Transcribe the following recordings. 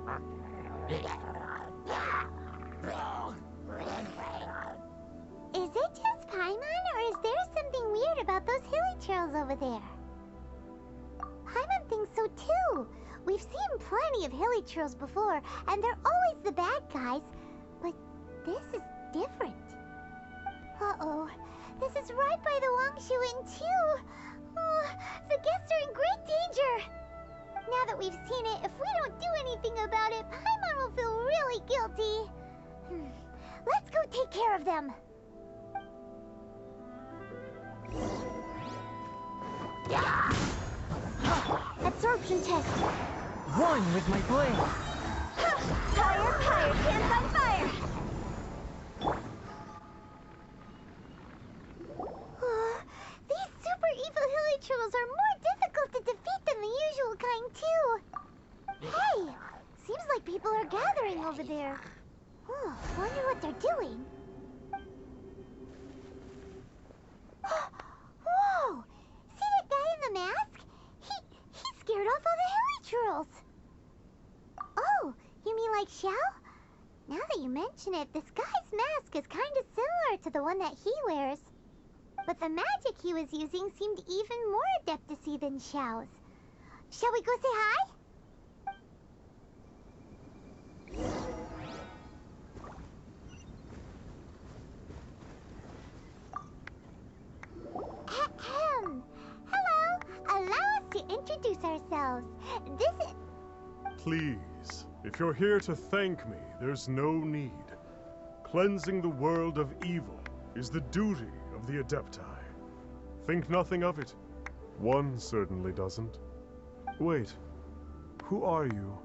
Is it just Paimon, or is there something weird about those hilly trails over there? Paimon thinks so too. We've seen plenty of hilly trails before, and they're always the bad guys. But this is different. Uh-oh. This is right by the Wangshu Inn too. Oh, the guests are in great danger. Now that we've seen it, if we don't do anything about it, Paimon will feel really guilty. Let's go take care of them. Absorption test. One with my blade. Fire, hands on fire. These super evil hilly trolls are more difficult to defeat than the usual kind too. Hey, seems like people are gathering over there. Oh, wonder what they're doing. Whoa! See that guy in the mask? He scared off all the hilly trolls. Oh, you mean like Xiao? Now that you mention it, this guy's mask is kind of similar to the one that he wears. But the magic he was using seemed even more adeptacy than Xiao's. Shall we go say hi? Ahem. Hello. Allow us to introduce ourselves. This is... Please, if you're here to thank me, there's no need. Cleansing the world of evil is the duty of the Adepti. Think nothing of it. One certainly doesn't. Wait, who are you?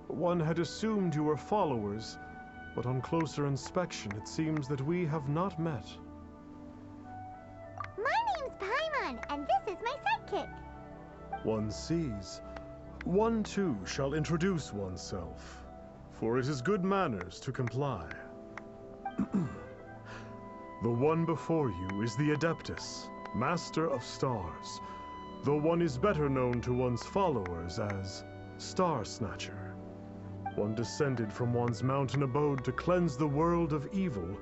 One had assumed you were followers, but on closer inspection it seems that we have not met. My name's Paimon, and this is my sidekick. One sees. One too shall introduce oneself, for it is good manners to comply. The one before you is the Adeptus, Master of Stars, though one is better known to one's followers as Star Snatcher. One descended from one's mountain abode to cleanse the world of evil,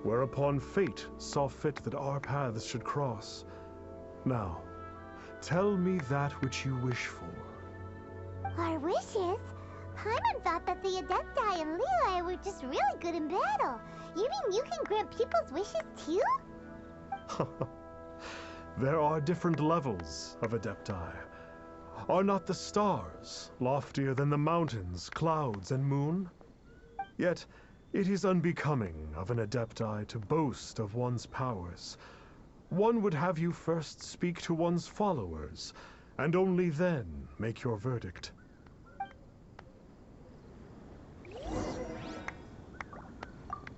whereupon fate saw fit that our paths should cross. Now, tell me that which you wish for. Our wishes? Paimon thought that the Adepti and Leela were just really good in battle. You mean you can grant people's wishes too? There are different levels of Adepti. Are not the stars loftier than the mountains, clouds, and moon? Yet, it is unbecoming of an Adepti to boast of one's powers. One would have you first speak to one's followers, and only then make your verdict.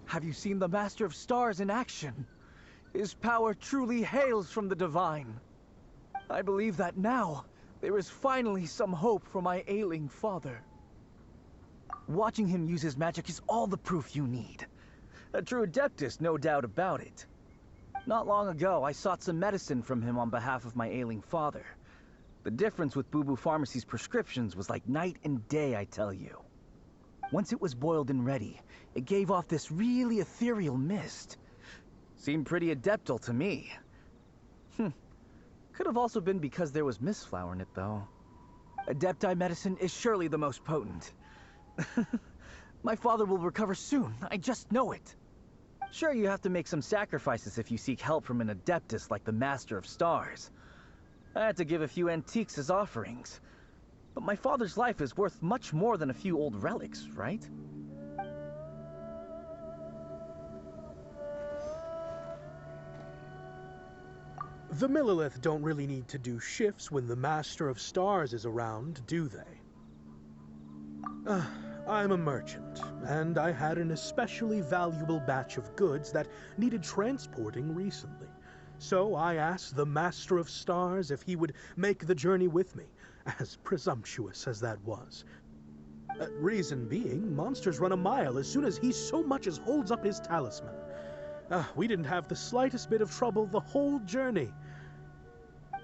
Have you seen the Master of Stars in action? His power truly hails from the divine. I believe that now, there is finally some hope for my ailing father. Watching him use his magic is all the proof you need. A true Adeptus, no doubt about it. Not long ago, I sought some medicine from him on behalf of my ailing father. The difference with Boo Boo Pharmacy's prescriptions was like night and day, I tell you. Once it was boiled and ready, it gave off this really ethereal mist. Seemed pretty adeptal to me. Could have also been because there was mistflower in it, though. Adepti medicine is surely the most potent. My father will recover soon, I just know it. Sure, you have to make some sacrifices if you seek help from an Adeptus like the Master of Stars. I had to give a few antiques as offerings. But my father's life is worth much more than a few old relics, right? The Millilith don't really need to do shifts when the Master of Stars is around, do they? I'm a merchant, and I had an especially valuable batch of goods that needed transporting recently. So I asked the Master of Stars if he would make the journey with me, as presumptuous as that was. Reason being, monsters run a mile as soon as he so much as holds up his talisman. We didn't have the slightest bit of trouble the whole journey.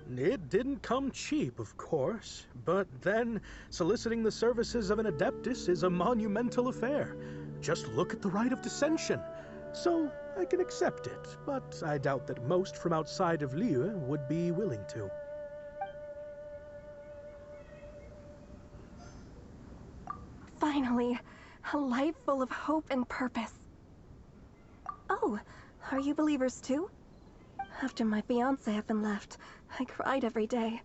It didn't come cheap, of course, but then soliciting the services of an Adeptus is a monumental affair. Just look at the rite of dissension. So I can accept it, but I doubt that most from outside of Liyue would be willing to. Finally, a life full of hope and purpose. Oh, are you believers too? After my fiancé had been left, I cried every day.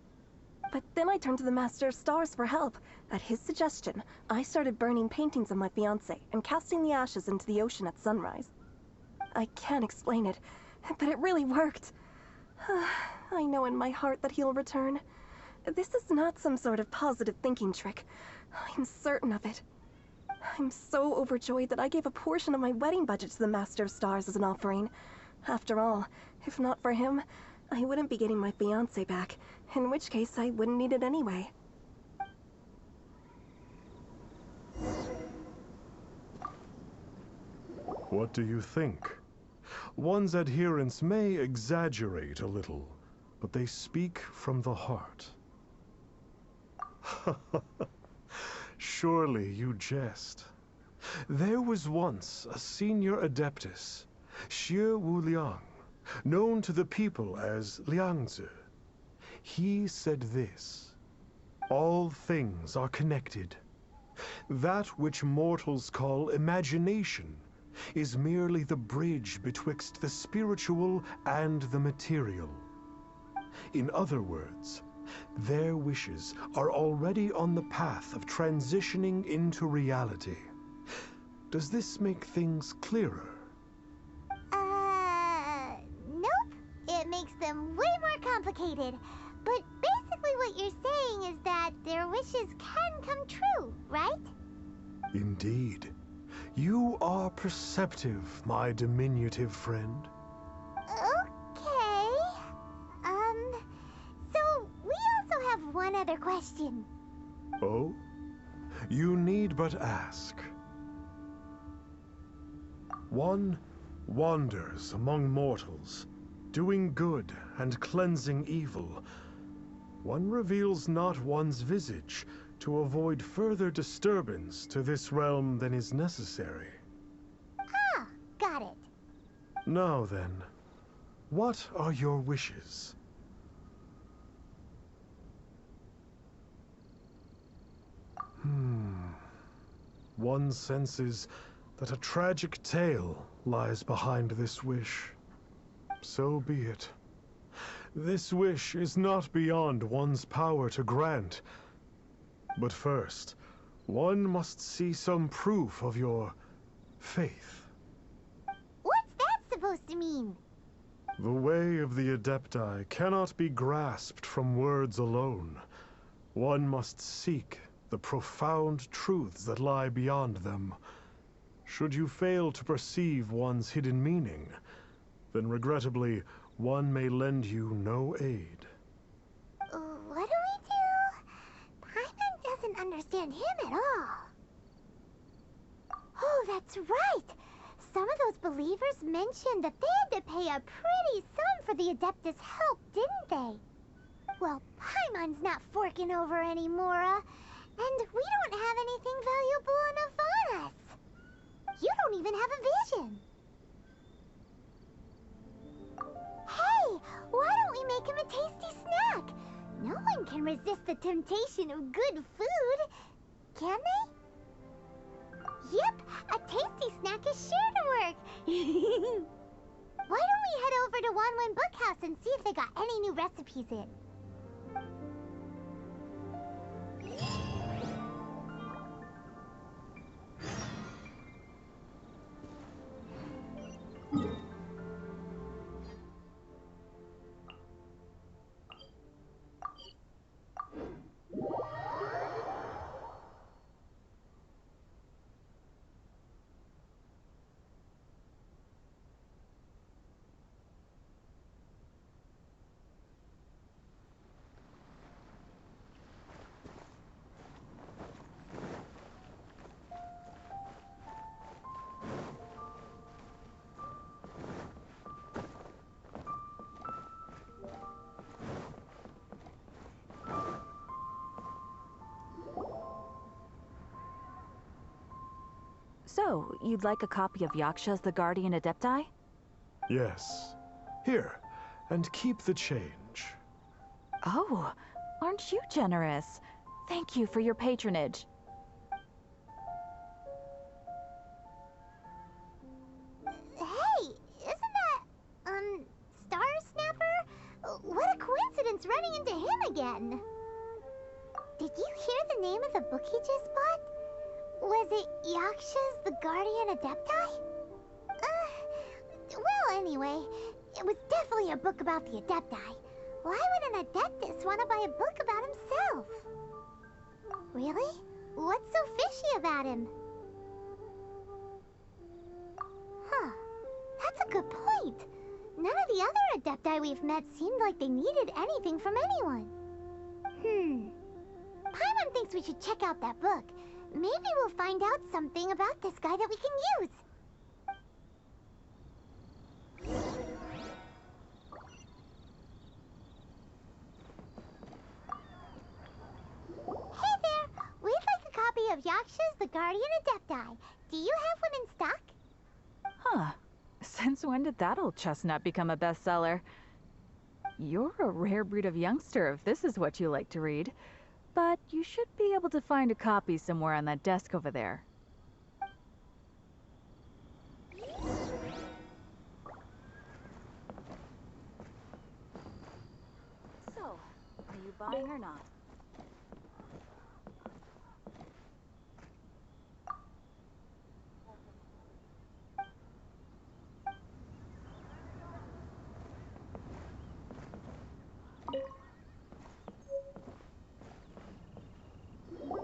But then I turned to the Master of Stars for help. At his suggestion, I started burning paintings of my fiancé and casting the ashes into the ocean at sunrise. I can't explain it, but it really worked. I know in my heart that he'll return. This is not some sort of positive thinking trick. I'm certain of it. I'm so overjoyed that I gave a portion of my wedding budget to the Master of Stars as an offering. After all, if not for him, I wouldn't be getting my fiancé back, in which case I wouldn't need it anyway. What do you think? One's adherents may exaggerate a little, but they speak from the heart. Surely you jest. There was once a senior adeptus, Xie Wuliang, known to the people as Liangzi. He said this: all things are connected. That which mortals call imagination is merely the bridge betwixt the spiritual and the material. In other words, their wishes are already on the path of transitioning into reality. Does this make things clearer? Nope. It makes them way more complicated. But basically what you're saying is that their wishes can come true, right? Indeed. You are perceptive, my diminutive friend. Okay. So we also have one other question. Oh? You need but ask. One wanders among mortals, doing good and cleansing evil. One reveals not one's visage to avoid further disturbance to this realm than is necessary. Ah, got it. Now then, what are your wishes? One senses that a tragic tale lies behind this wish. So be it. This wish is not beyond one's power to grant. But first, one must see some proof of your faith. What's that supposed to mean? The way of the Adepti cannot be grasped from words alone. One must seek the profound truths that lie beyond them. Should you fail to perceive one's hidden meaning, then regrettably, one may lend you no aid. What do we do? Paimon doesn't understand him at all. Oh, that's right! Some of those believers mentioned that they had to pay a pretty sum for the Adeptus' help, didn't they? Well, Paimon's not forking over anymore, and we don't have anything valuable enough on us. You don't even have a vision. Hey, why don't we make him a tasty snack? No one can resist the temptation of good food, can they? Yep, a tasty snack is sure to work. Why don't we head over to Wanwen Bookhouse and see if they got any new recipes in? So, you'd like a copy of Yaksha's The Guardian Adepti? Yes. Here, and keep the change. Oh, aren't you generous? Thank you for your patronage. Hey, isn't that, Star Snapper? What a coincidence running into him again. Did you hear the name of the book he just bought? Was it Yaksha's The Guardian Adepti? Well, anyway, it was definitely a book about the Adepti. Why would an Adeptus want to buy a book about himself? Really? What's so fishy about him? Huh. That's a good point. None of the other Adepti we've met seemed like they needed anything from anyone. Paimon thinks we should check out that book. Maybe we'll find out something about this guy that we can use. Hey there! We'd like a copy of Yaksha's The Guardian Adepti. Do you have one in stock? Huh. Since when did that old chestnut become a bestseller? You're a rare breed of youngster if this is what you like to read. But you should be able to find a copy somewhere on that desk over there. So, are you buying or not?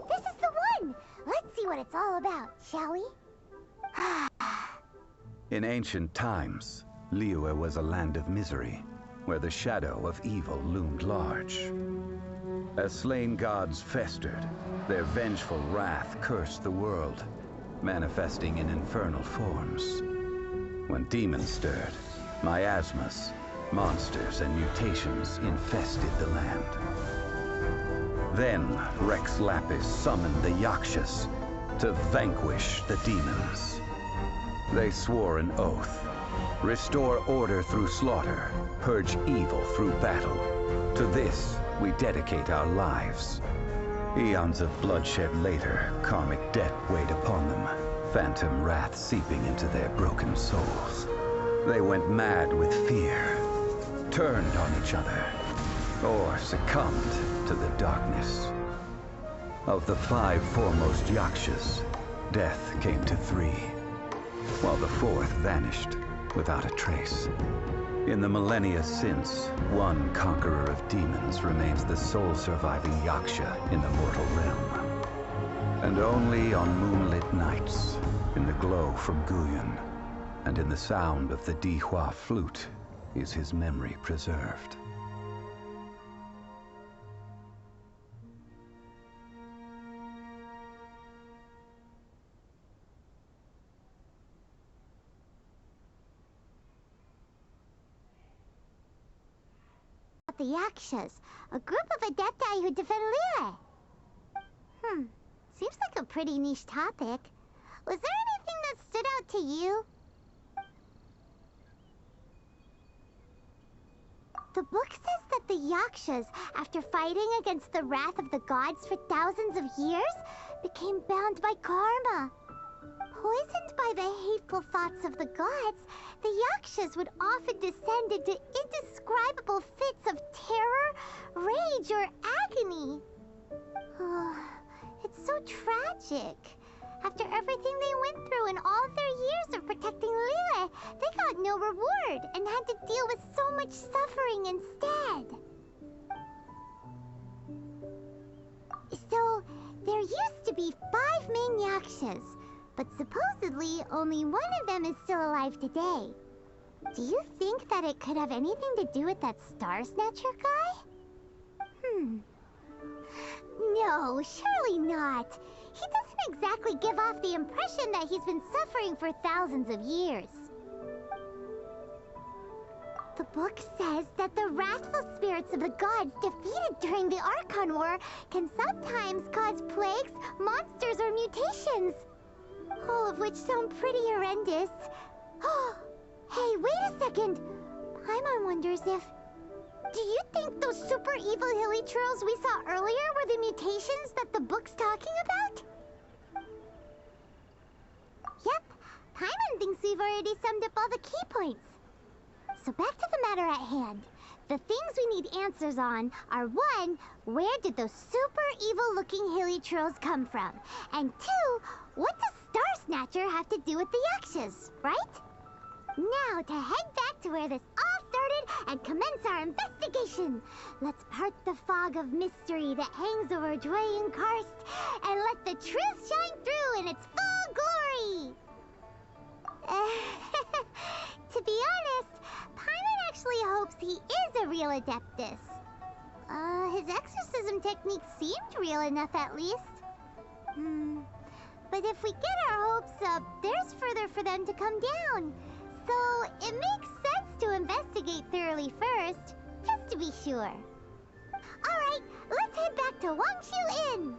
This is the one! Let's see what it's all about, shall we? In ancient times, Liyue was a land of misery, where the shadow of evil loomed large. As slain gods festered, their vengeful wrath cursed the world, manifesting in infernal forms. When demons stirred, miasmas, monsters, and mutations infested the land. Then Rex Lapis summoned the Yakshas to vanquish the demons. They swore an oath: restore order through slaughter, purge evil through battle. To this we dedicate our lives. Eons of bloodshed later, karmic debt weighed upon them, phantom wrath seeping into their broken souls. They went mad with fear, turned on each other, or succumbed to the darkness. Of the 5 foremost Yakshas, death came to 3, while the 4th vanished without a trace. In the millennia since, one conqueror of demons remains the sole surviving Yaksha in the mortal realm. And only on moonlit nights, in the glow from Guyon, and in the sound of the Dihua flute, is his memory preserved. The Yakshas, a group of Adepti who defend Liyue. Seems like a pretty niche topic. Was there anything that stood out to you? The book says that the Yakshas, after fighting against the wrath of the gods for thousands of years, became bound by karma. Poisoned by the hateful thoughts of the gods, the Yakshas would often descend into indescribable fits of terror, rage, or agony. Oh, it's so tragic. After everything they went through in all their years of protecting Liyue, they got no reward and had to deal with so much suffering instead. So, there used to be 5 main Yakshas, but supposedly only one of them is still alive today. Do you think that it could have anything to do with that Star Snatcher guy? No, surely not. He doesn't exactly give off the impression that he's been suffering for thousands of years. The book says that the wrathful spirits of the gods defeated during the Archon War can sometimes cause plagues, monsters, or mutations. All of which sound pretty horrendous. Hey, wait a second! Paimon wonders if... Do you think those super evil hilly trolls we saw earlier were the mutations that the book's talking about? Yep, Paimon thinks we've already summed up all the key points. So back to the matter at hand. The things we need answers on are 1, where did those super evil-looking hilly trolls come from? And 2, what does Star Snatcher have to do with the Yakshas, right? Now to head back to where this all started and commence our investigation. Let's part the fog of mystery that hangs over Dway and Karst and let the truth shine through in its full glory. To be honest, Paimon actually hopes he is a real Adeptus. His exorcism technique seemed real enough at least. But if we get our hopes up, there's further for them to come down. So it makes sense to investigate thoroughly first, just to be sure. Alright, let's head back to Wangshu Inn!